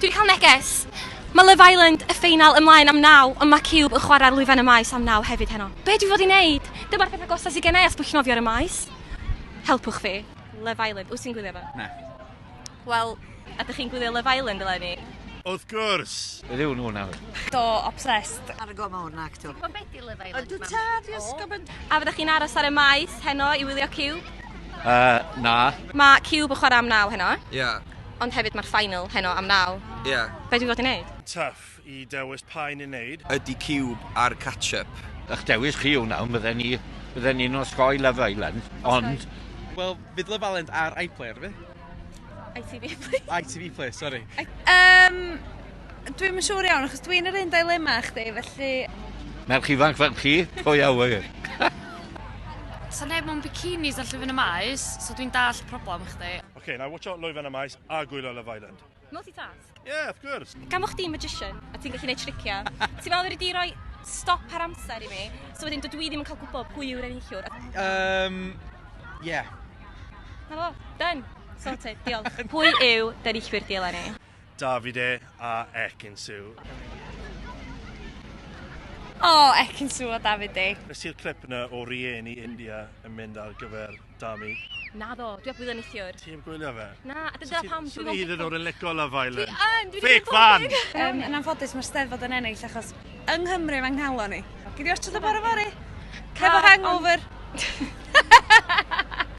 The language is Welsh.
Dwi wedi cael neges. Mae Love Island y Ffeinal ymlaen am 9, ond mae Ciwb yn chwarae'r Lwyfan y Maes am 9 hefyd heno. Be dwi fod i wneud? Dyma'r peth agosaf sydd gennau os bych chi'n nofio ar y Maes. Helpwch fi. Love Island. Wyt ti'n gwylio fo? Na. Wel, ydych chi'n gwylio Love Island, Eleni? Wrth gwrs. Beth yw nhw nawr? Do, obsessed. Ar y go mawr na actor. Mae'n beth i Love Island? Ydw tad, yes, gofyn. A fyddech chi'n aros ar y Maes heno i wylio Ciwb? Na. Mae Ciwb yn chwarae am 9 heno, Ia. ond hefyd mae'r Ffeinal heno am 9. Ia. Be dwi fod i wneud? Tough i dewis pa'n i wneud. Ydy Ciwb ar catch-up. Ych dewis chi yw nawr, bydden ni'n osgoi Love Island, ond... Wel, fydd Love Island ar iPlayer, fi? ITV, please. ITV Play, sorry. Dwi'n yn siŵr iawn, achos dwi'n yr un dilemma chdi, felly... Merch ifanc fel chi, pwy awyr. So neb mewn bikinis ar Llyfyn y Maes, so dwi'n dall y problem chdi. Okay, now watch out Lwyfan y Maes a gwylio Love Island. Multitask. Yeah, of course. Gan fo chdi magician, a ti'n gallu gwneud triciau, ti'n meddwl wedi roi stop ar amser i mi, so wedyn dydw i ddim yn cael gwybod pwy yw'r enillwr. Yeah. Na fo, done. Sorted, diolch. Pwy yw enillwyr di Eleni? Davide a Ekin Su. O, Ekin Su a Davide. Nes i'r clip yna o rieni India yn mynd ar gyfer Dami. Na ddo, dwi ap gwylio neithiwr. Ti'n gwylio fe? Na, a dyna pam Swn i hyd yn oed yn licio Love Island. Dwi yn, Fake fan! Yn anffodus mae'r Steddfod yn ennill, achos yng Nghymru mae'n nghalon ni. Gyd i os ti'n y bore fori? Hefo hangover.